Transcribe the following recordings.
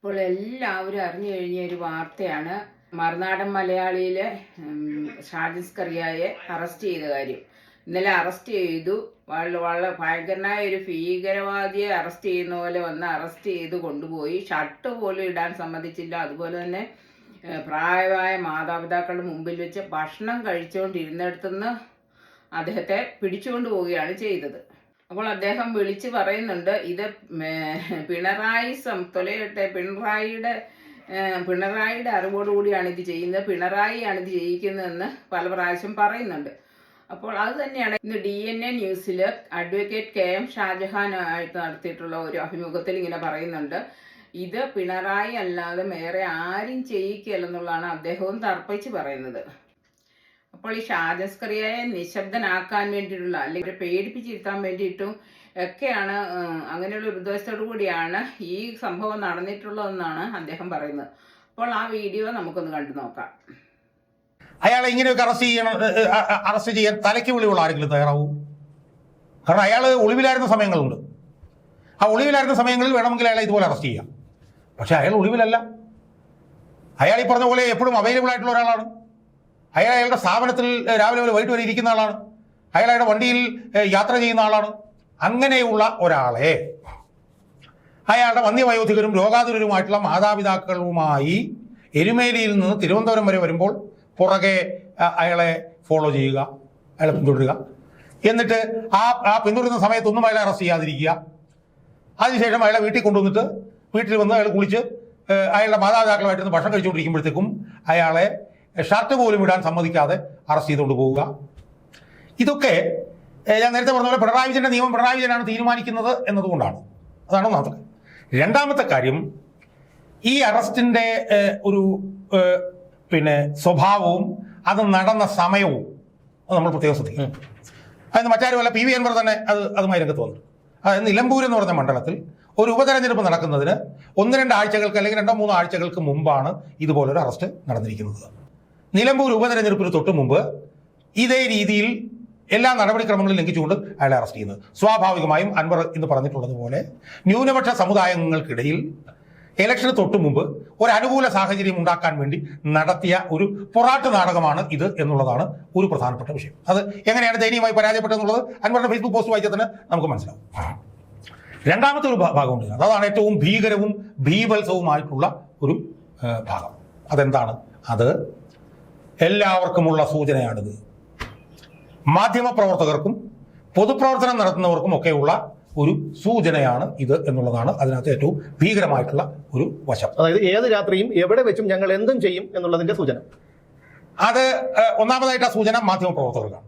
ഇപ്പോൾ എല്ലാവരും അറിഞ്ഞു കഴിഞ്ഞ ഒരു വാർത്തയാണ് മറുനാടൻ മലയാളിയിലെ ഷാജിസ്കറിയയെ അറസ്റ്റ് ചെയ്ത കാര്യം. ഇന്നലെ അറസ്റ്റ് ചെയ്തു. വളരെ ഭയങ്കരനായ ഒരു ഭീകരവാദിയെ അറസ്റ്റ് ചെയ്യുന്ന പോലെ വന്ന് അറസ്റ്റ് ചെയ്ത് കൊണ്ടുപോയി. ഷർട്ട് പോലും ഇടാൻ സമ്മതിച്ചില്ല. അതുപോലെ തന്നെ പ്രായമായ മാതാപിതാക്കളുടെ മുമ്പിൽ വെച്ച് ഭക്ഷണം കഴിച്ചുകൊണ്ടിരുന്നിടത്തുനിന്ന് അദ്ദേഹത്തെ പിടിച്ചുകൊണ്ട് പോവുകയാണ് ചെയ്തത്. അപ്പോൾ അദ്ദേഹം വിളിച്ച് പറയുന്നുണ്ട്, ഇത് പിണറായി തൊലയട്ടെ, പിണറായിയുടെ അറിവോടുകൂടിയാണ് ഇത് ചെയ്യുന്നത്, പിണറായിയാണ് ഇത് ചെയ്യിക്കുന്നതെന്ന് പല പ്രാവശ്യം പറയുന്നുണ്ട്. അപ്പോൾ അത് തന്നെയാണ് ഇന്ന് DNA ന്യൂസിൽ അഡ്വക്കേറ്റ് KM ഷാജഹാനായിട്ട് നടത്തിയിട്ടുള്ള ഒരു അഭിമുഖത്തിൽ ഇങ്ങനെ പറയുന്നുണ്ട്. ഇത് പിണറായി അല്ലാതെ വേറെ ആരും ചെയ്യിക്കില്ലെന്നുള്ളതാണ് അദ്ദേഹവും തർപ്പിച്ച് പറയുന്നത്. അപ്പോൾ ഈ ഷാജിസ്കറിയയെ നിശബ്ദനാക്കാൻ വേണ്ടിയിട്ടുള്ള അല്ലെങ്കിൽ പേടിപ്പിച്ചിരുത്താൻ വേണ്ടിയിട്ടും ഒക്കെയാണ്, അങ്ങനെയുള്ള ഒരു ഉദ്ദേശത്തോടു കൂടിയാണ് ഈ സംഭവം നടന്നിട്ടുള്ളതെന്നാണ് അദ്ദേഹം പറയുന്നത്. അപ്പോൾ ആ വീഡിയോ നമുക്കൊന്ന് കണ്ടു നോക്കാം. അയാളെ ഇങ്ങനെയൊക്കെ അറസ്റ്റ് ചെയ്യാൻ തലയ്ക്ക് വിളിയുള്ള ആരെങ്കിലും തയ്യാറാവും? കാരണം അയാൾ ഒളിവിലായിരുന്ന സമയങ്ങളുണ്ട്. ആ ഒളിവിലായിരുന്ന സമയങ്ങളിൽ വേണമെങ്കിൽ അയാളെ ഇതുപോലെ അറസ്റ്റ് ചെയ്യാം. പക്ഷെ അയാൾ ഒളിവിലല്ല. അയാൾ ഈ പറഞ്ഞ പോലെ എപ്പോഴും അവൈലബിൾ ആയിട്ടുള്ള ഒരാളാണ്. അയാളുടെ സ്ഥാപനത്തിൽ രാവിലെ മുതൽ വൈകിട്ട് വരെ ഇരിക്കുന്ന ആളാണ്. അയാളുടെ വണ്ടിയിൽ യാത്ര ചെയ്യുന്ന ആളാണ്. അങ്ങനെയുള്ള ഒരാളെ അയാളുടെ വന്ധ്യവയോധികരും രോഗാതുരരുമായിട്ടുള്ള മാതാപിതാക്കളുമായി എരുമേലിയിൽ നിന്ന് തിരുവനന്തപുരം വരെ വരുമ്പോൾ പുറകെ അയാളെ ഫോളോ ചെയ്യുക, അയാളെ പിന്തുടരുക, എന്നിട്ട് ആ പിന്തുടരുന്ന സമയത്തൊന്നും അയാളെ അറസ്റ്റ് ചെയ്യാതിരിക്കുക. അതിനുശേഷം അയാളെ വീട്ടിൽ കൊണ്ടുവന്നിട്ട് വീട്ടിൽ വന്ന് അയാൾ കുളിച്ച് അയാളുടെ മാതാപിതാക്കളുമായിട്ടിരുന്ന് ഭക്ഷണം കഴിച്ചുകൊണ്ടിരിക്കുമ്പോഴത്തേക്കും അയാളെ ഷർട്ട് പോലും ഇടാൻ സമ്മതിക്കാതെ അറസ്റ്റ് ചെയ്തുകൊണ്ട് പോവുക. ഇതൊക്കെ ഞാൻ നേരത്തെ പറഞ്ഞ പോലെ പിണറായി വിജയന്റെ നിയമം പിണറായി വിജയനാണ് തീരുമാനിക്കുന്നത് എന്നതുകൊണ്ടാണ്. അതാണ് ഒന്നാമത്തെ കാര്യം. രണ്ടാമത്തെ കാര്യം, ഈ അറസ്റ്റിന്റെ ഒരു സ്വഭാവവും അത് നടന്ന സമയവും നമ്മൾ പ്രത്യേകം ശ്രദ്ധിക്കും. അതായത് മറ്റാരുമല്ല, PV അൻവർ തന്നെ അതുമായി രംഗത്ത് വന്നു. അതായത് നിലമ്പൂർ എന്ന് പറഞ്ഞ മണ്ഡലത്തിൽ ഒരു ഉപതെരഞ്ഞെടുപ്പ് നടക്കുന്നതിന് 1-2 ആഴ്ചകൾക്ക് അല്ലെങ്കിൽ 2-3 ആഴ്ചകൾക്ക് മുമ്പാണ് ഇതുപോലൊരു അറസ്റ്റ് നടന്നിരിക്കുന്നത്. നിലമ്പൂർ ഉപതെരഞ്ഞെടുപ്പിന് തൊട്ട് മുമ്പ് ഇതേ രീതിയിൽ എല്ലാ നടപടിക്രമങ്ങളും ലംഘിച്ചുകൊണ്ട് അയാളെ അറസ്റ്റ് ചെയ്യുന്നത്. സ്വാഭാവികമായും അൻവർ ഇന്ന് പറഞ്ഞിട്ടുള്ളതുപോലെ ന്യൂനപക്ഷ സമുദായങ്ങൾക്കിടയിൽ ഇലക്ഷന് തൊട്ട് മുമ്പ് ഒരു അനുകൂല സാഹചര്യം ഉണ്ടാക്കാൻ വേണ്ടി നടത്തിയ ഒരു പൊറാട്ട് നാടകമാണ് ഇത് എന്നുള്ളതാണ് ഒരു പ്രധാനപ്പെട്ട വിഷയം. അത് എങ്ങനെയാണ് ദയനീയമായി പരാജയപ്പെട്ടതെന്നുള്ളത് അൻവറിന്റെ ഫേസ്ബുക്ക് പോസ്റ്റ് വായിച്ചാൽ തന്നെ നമുക്ക് മനസ്സിലാവും. രണ്ടാമത്തെ ഒരു ഭാഗമുണ്ട്, അതാണ് ഏറ്റവും ഭീകരവും ഭീഭത്സവുമായിട്ടുള്ള ഒരു ഭാഗം. അതെന്താണ്? അത് എല്ലാവർക്കുമുള്ള സൂചനയാണിത്. മാധ്യമപ്രവർത്തകർക്കും പൊതുപ്രവർത്തനം നടത്തുന്നവർക്കും ഒക്കെയുള്ള ഒരു സൂചനയാണ് ഇത് എന്നുള്ളതാണ് അതിനകത്ത് ഏറ്റവും ഭീകരമായിട്ടുള്ള ഒരു വശം. അതായത് ഏത് രാത്രിയും എവിടെ വെച്ചും ഞങ്ങൾ എന്തും ചെയ്യും എന്നുള്ളതിന്റെ സൂചന. അത് ഒന്നാമതായിട്ട് ആ സൂചന മാധ്യമപ്രവർത്തകർക്കാണ്.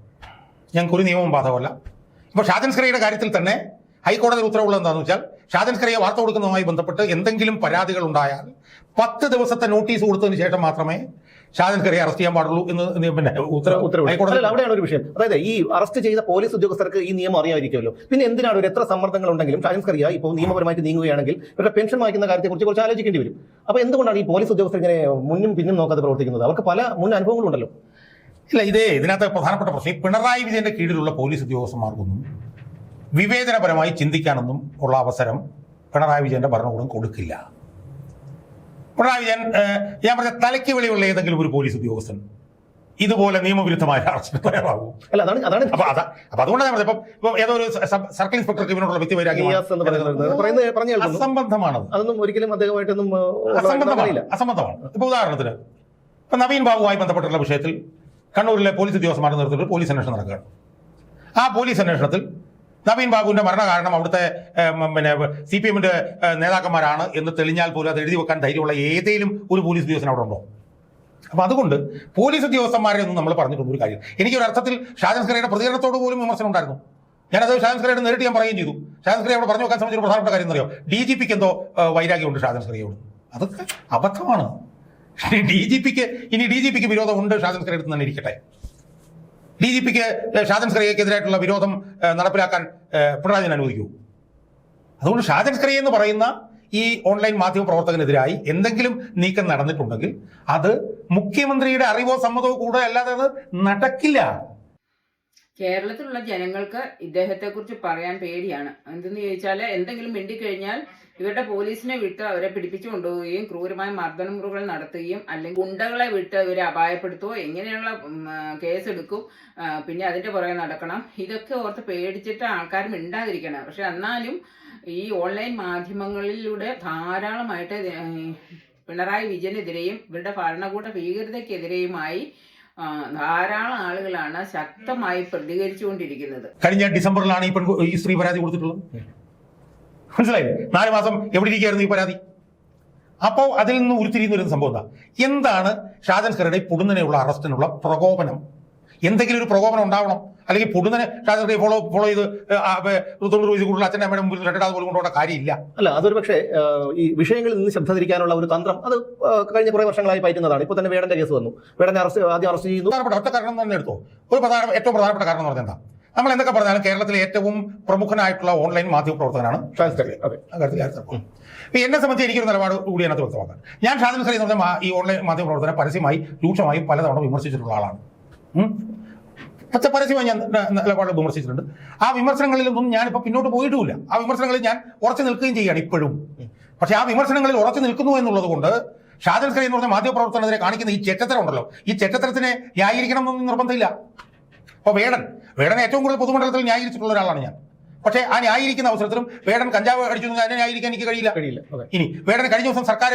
ഞങ്ങൾക്കൊരു നിയമവും ബാധകമല്ല. ഇപ്പോൾ ഷാജിസ്കറിയയുടെ കാര്യത്തിൽ തന്നെ ഹൈക്കോടതി ഉത്തരവുള്ളത് എന്താണെന്ന് വെച്ചാൽ, ഷാജിസ്കറിയെ വാർത്ത കൊടുക്കുന്നതുമായി ബന്ധപ്പെട്ട് എന്തെങ്കിലും പരാതികൾ ഉണ്ടായാൽ 10 ദിവസത്തെ നോട്ടീസ് കൊടുത്തതിന് ശേഷം മാത്രമേ ഷാജിസ്കറിയെ അറസ്റ്റ് ചെയ്യാൻ പാടുള്ളൂ എന്ന് ഉത്തരവ്. അവിടെയാണ് ഒരു വിഷയം. അതായത് ഈ അറസ്റ്റ് ചെയ്ത പോലീസ് ഉദ്യോഗസ്ഥർക്ക് ഈ നിയമം അറിയാമായിരിക്കുമല്ലോ. പിന്നെ എന്തിനാണ് ഒരു എത്ര സമ്മർദ്ദങ്ങൾ ഉണ്ടെങ്കിലും ഷാജിസ്കറിയ ഇപ്പോൾ നിയമപരമായിട്ട് നീങ്ങുകയാണെങ്കിൽ ഇവരുടെ പെൻഷൻ വായിക്കുന്ന കാര്യത്തെക്കുറിച്ച് കുറച്ച് ആലോചിക്കേണ്ടി വരും. അപ്പോൾ എന്തുകൊണ്ടാണ് ഈ പോലീസ് ഉദ്യോഗസ്ഥർ ഇങ്ങനെ മുന്നും പിന്നും നോക്കാതെ പ്രവർത്തിക്കുന്നത്? അവർക്ക് പല മുൻ അനുഭവങ്ങളുണ്ടല്ലോ. ഇല്ല, ഇതിനകത്ത് പ്രധാനപ്പെട്ട പ്രശ്നം, പിണറായി വിജയന്റെ കീഴിലുള്ള പോലീസ് ഉദ്യോഗസ്ഥന്മാർക്കൊന്നും വിവേചനപരമായി ചിന്തിക്കാനൊന്നും ഉള്ള അവസരം പിണറായി വിജയന്റെ ഭരണകൂടം കൊടുക്കില്ല. പിണറായി വിജയൻ, ഞാൻ പറഞ്ഞ തലയ്ക്ക് വെളിയുള്ള ഏതെങ്കിലും ഒരു പോലീസ് ഉദ്യോഗസ്ഥൻ ഇതുപോലെ നിയമവിരുദ്ധമായ അറസ്റ്റ് തയ്യാറാകും. അപ്പൊ അതുകൊണ്ടാണ് ഞാൻ പറഞ്ഞത്, ഇപ്പൊ ഏതോ ഒരു സർക്കിൾ ഇൻസ്പെക്ടർക്ക് ഇവനോടുള്ള വ്യക്തിവൈരാഗ്യം അസംബന്ധമാണത്. അതൊന്നും ഒരിക്കലും അദ്ദേഹമായിട്ടൊന്നും അസംബന്ധമാണ്. ഇപ്പൊ ഉദാഹരണത്തിന് ഇപ്പൊ നവീൻ ബാബുവുമായി ബന്ധപ്പെട്ടുള്ള വിഷയത്തിൽ കണ്ണൂരിലെ പോലീസ് ഉദ്യോഗസ്ഥന്മാരുടെ നേതൃത്വത്തിൽ പോലീസ് അന്വേഷണം നടക്കുകയാണ്. ആ പോലീസ് അന്വേഷണത്തിൽ നവീൻ ബാബുവിന്റെ മരണകാരണം അവിടുത്തെ CPM-ന്റെ നേതാക്കന്മാരാണ് എന്ന് തെളിഞ്ഞാൽ പോലും അത് എഴുതി വെക്കാൻ ധൈര്യമുള്ള ഏതെങ്കിലും ഒരു പോലീസ് ഉദ്യോഗസ്ഥൻ അവിടെ ഉണ്ടോ? അപ്പൊ അതുകൊണ്ട് പോലീസ് ഉദ്യോഗസ്ഥന്മാരെ ഒന്നും നമ്മൾ പറഞ്ഞിട്ടൊന്നും ഒരു കാര്യം. എനിക്കൊരു അർത്ഥത്തിൽ ഷാജിസ്കറിയയുടെ പ്രതികരണത്തോട് പോലും വിമർശനം ഉണ്ടായിരുന്നു. ഞാനത് ഷാജിസ്കറിയോട് നേരിട്ട് ഞാൻ പറയുകയും ചെയ്തു. ഷാജിസ്കറിയെ അവിടെ പറഞ്ഞു വെക്കാൻ സംബന്ധിച്ച പ്രധാനപ്പെട്ട കാര്യം എന്നറിയോ? DGPക്ക് എന്തോ വൈരാഗ്യമുണ്ട് ഷാജിസ്കറിയോട്. അതൊക്കെ അബദ്ധമാണ്. DGPക്ക് വിരോധമുണ്ട്, ഷാജിസ്കറിയുടെ അടുത്ത് തന്നെ ഇരിക്കട്ടെ. DGPക്ക് ഷാജിസ്കറിയക്കെതിരായിട്ടുള്ള വിരോധം നടപ്പിലാക്കാൻ പിണറായി വിജയൻ അനുവദിക്കൂ? അതുകൊണ്ട് ഷാജിസ്കറിയ എന്ന് പറയുന്ന ഈ ഓൺലൈൻ മാധ്യമ പ്രവർത്തകനെതിരായി എന്തെങ്കിലും നീക്കം നടന്നിട്ടുണ്ടെങ്കിൽ അത് മുഖ്യമന്ത്രിയുടെ അറിവോ സമ്മതമോ കൂടെ അല്ലാതെ അത് നടക്കില്ല. കേരളത്തിലുള്ള ജനങ്ങൾക്ക് ഇദ്ദേഹത്തെക്കുറിച്ച് പറയാൻ പേടിയാണ്. എന്തെന്ന് ചോദിച്ചാൽ, എന്തെങ്കിലും മിണ്ടിക്കഴിഞ്ഞാൽ ഇവരുടെ പോലീസിനെ വിട്ട് അവരെ പിടിപ്പിച്ചു കൊണ്ടുപോവുകയും ക്രൂരമായ മർദ്ദനമുറകൾ നടത്തുകയും അല്ലെങ്കിൽ ഗുണ്ടകളെ വിട്ട് ഇവരെ അപായപ്പെടുത്തുകയോ എങ്ങനെയുള്ള കേസെടുക്കും, പിന്നെ അതിൻ്റെ പുറകെ നടക്കണം. ഇതൊക്കെ ഓർത്ത് പേടിച്ചിട്ട് ആൾക്കാർ മിണ്ടാതിരിക്കണം. പക്ഷെ എന്നാലും ഈ ഓൺലൈൻ മാധ്യമങ്ങളിലൂടെ ധാരാളമായിട്ട് പിണറായി വിജയനെതിരെയും ഇവരുടെ ഭരണകൂട ഭീകരതയ്ക്കെതിരെയുമായി ധാരാളം ആളുകളാണ് ശക്തമായി പ്രതികരിച്ചുകൊണ്ടിരിക്കുന്നത്. കഴിഞ്ഞ ഡിസംബറിലാണ് ഈ സ്ത്രീ പരാതി കൊടുത്തിട്ടുള്ളത്. മനസ്സിലായില്ലേ? 4 മാസം എവിടെ ഇരിക്കുകയായിരുന്നു ഈ പരാതി? അപ്പോൾ അതിൽ നിന്ന് ഉരുത്തിരിയുന്ന ഒരു സംഭവം എന്താണ്? ഷാജൻ സ്കറിയുടെ പൊടുന്നനെയുള്ള അറസ്റ്റിനുള്ള പ്രകോപനം. എന്തെങ്കിലും ഒരു പ്രകോപനം ഉണ്ടാവണം. അല്ലെങ്കിൽ പൊടുന്നനെ ഷാജൻ സ്കറിയെ ഫോളോ ചെയ്ത് 90 വയസ്സ് കൂടുതൽ അച്ഛൻ്റെ അമ്മയുടെ മുമ്പിൽ രണ്ടാമത് പോലും കൊണ്ടുപോകേണ്ട കാര്യമില്ല. അല്ല, അതൊരു പക്ഷേ ഈ വിഷയങ്ങളിൽ നിന്ന് ശ്രദ്ധ തിരിക്കാനുള്ള ഒരു തന്ത്രം അത് കഴിഞ്ഞ കുറേ വർഷങ്ങളായി പയറ്റുന്നതാണ്. ഇപ്പോൾ തന്നെ വേടന്റെ കേസ് വന്നു. വേടനെ ആദ്യം അറസ്റ്റ് ചെയ്യുന്നു. ഒറ്റ കാരണം തന്നെ എടുത്തോ. ഏറ്റവും പ്രധാനപ്പെട്ട കാരണം എന്ന് പറഞ്ഞാൽ എന്താ? നമ്മൾ എന്തൊക്കെ പറഞ്ഞാലും കേരളത്തിലെ ഏറ്റവും പ്രമുഖനായിട്ടുള്ള ഓൺലൈൻ മാധ്യമ പ്രവർത്തകനാണ് ഷാജൻ സ്കറി. ഇപ്പൊ എന്നെ സംബന്ധിച്ച് എനിക്കൊരു നിലപാട് കൂടി അതിനകത്ത് വ്യക്തമാക്കാം. ഞാൻ ഷാജൻ സ്കറി എന്ന് പറഞ്ഞാൽ ഈ ഓൺലൈൻ മാധ്യമ പ്രവർത്തനം പരസ്യമായി രൂക്ഷമായും പലതവണ വിമർശിച്ചിട്ടുള്ള ആളാണ്. പരസ്യമായി ഞാൻ നിലപാട് വിമർശിച്ചിട്ടുണ്ട്. ആ വിമർശനങ്ങളിലൊന്നും ഞാനിപ്പോൾ പിന്നോട്ട് പോയിട്ടുമില്ല. ആ വിമർശനങ്ങളിൽ ഞാൻ ഉറച്ചു നിൽക്കുകയും ചെയ്യുകയാണ് ഇപ്പോഴും. പക്ഷെ ആ വിമർശനങ്ങളിൽ ഉറച്ചു നിൽക്കുന്നു എന്നുള്ളത് കൊണ്ട് ഷാജൻ സ്കറി എന്ന് പറഞ്ഞ മാധ്യമപ്രവർത്തനത്തിനെ കാണിക്കുന്ന ഈ ചെറ്റത്തരം ഉണ്ടല്ലോ, ഈ ചെറ്റത്തരത്തിനെ ന്യായീകരിക്കണം എന്നൊന്നും നിർബന്ധമില്ല. അപ്പോൾ വേടനെ ഏറ്റവും കൂടുതൽ പൊതുമണ്ഡലത്തിൽ ന്യായീകരിച്ചിട്ടുള്ള ഒരാളാണ് ഞാൻ. പക്ഷേ ആ ന്യായീകരിക്കുന്ന അവസരത്തിലും വേടൻ കഞ്ചാവ് അടിച്ചു അതിനെ ന്യായീകരിക്കാൻ എനിക്ക് കഴിയില്ല. ഇനി വേടനെ കഴിഞ്ഞ ദിവസം സർക്കാർ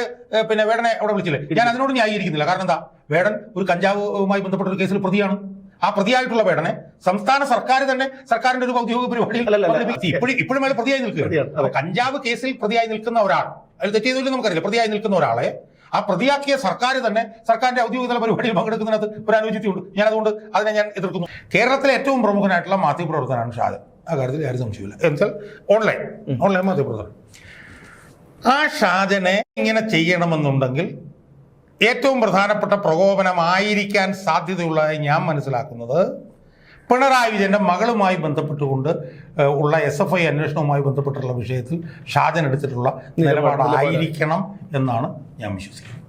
വേടനെ അവിടെ വിളിച്ചില്ലേ, ഞാൻ അതിനോട് ന്യായീകരിക്കുന്നില്ല. കാരണം എന്താ? വേടൻ ഒരു കഞ്ചാവുമായി ബന്ധപ്പെട്ട ഒരു കേസിൽ പ്രതിയാണ്. ആ പ്രതിയായിട്ടുള്ള വേടനെ സംസ്ഥാന സർക്കാർ തന്നെ സർക്കാരിന്റെ ഒരു ഔദ്യോഗിക പരിപാടിയിൽ ഇപ്പോഴും അയാൾ പ്രതിയായി നിൽക്കുകയാണ്. കഞ്ചാവ് കേസിൽ പ്രതിയായി നിൽക്കുന്ന ഒരാൾ, അതിൽ തെറ്റിയതില്ല നമുക്കറിയില്ല, പ്രതിയായി നിൽക്കുന്ന ഒരാളെ ആ പ്രതിയാക്കിയ സർക്കാർ തന്നെ സർക്കാരിന്റെ ഔദ്യോഗിക തല പരിപാടിയിൽ പങ്കെടുക്കുന്നതിനകത്ത് ഒരു അനുചിത്യമുണ്ട്. അതുകൊണ്ട് അതിനെ ഞാൻ എതിർക്കുന്നു. കേരളത്തിലെ ഏറ്റവും പ്രമുഖനായിട്ടുള്ള മാധ്യമപ്രവർത്തകനാണ് ഷാജൻ. ആ കാര്യത്തിൽ ആരും സംശയമില്ല. എന്നുവെച്ചാൽ ഓൺലൈൻ മാധ്യമപ്രവർത്തകൻ. ആ ഷാജനെ ഇങ്ങനെ ചെയ്യണമെന്നുണ്ടെങ്കിൽ ഏറ്റവും പ്രധാനപ്പെട്ട പ്രകോപനമായിരിക്കാൻ സാധ്യതയുള്ളതായി ഞാൻ മനസ്സിലാക്കുന്നത് പിണറായി വിജയന്റെ മകളുമായി ബന്ധപ്പെട്ടുകൊണ്ട് ഉള്ള SFI അന്വേഷണവുമായി ബന്ധപ്പെട്ടുള്ള വിഷയത്തിൽ ഷാജൻ എടുത്തിട്ടുള്ള നിലപാടായിരിക്കണം എന്നാണ് ഞാൻ വിശ്വസിക്കുന്നത്.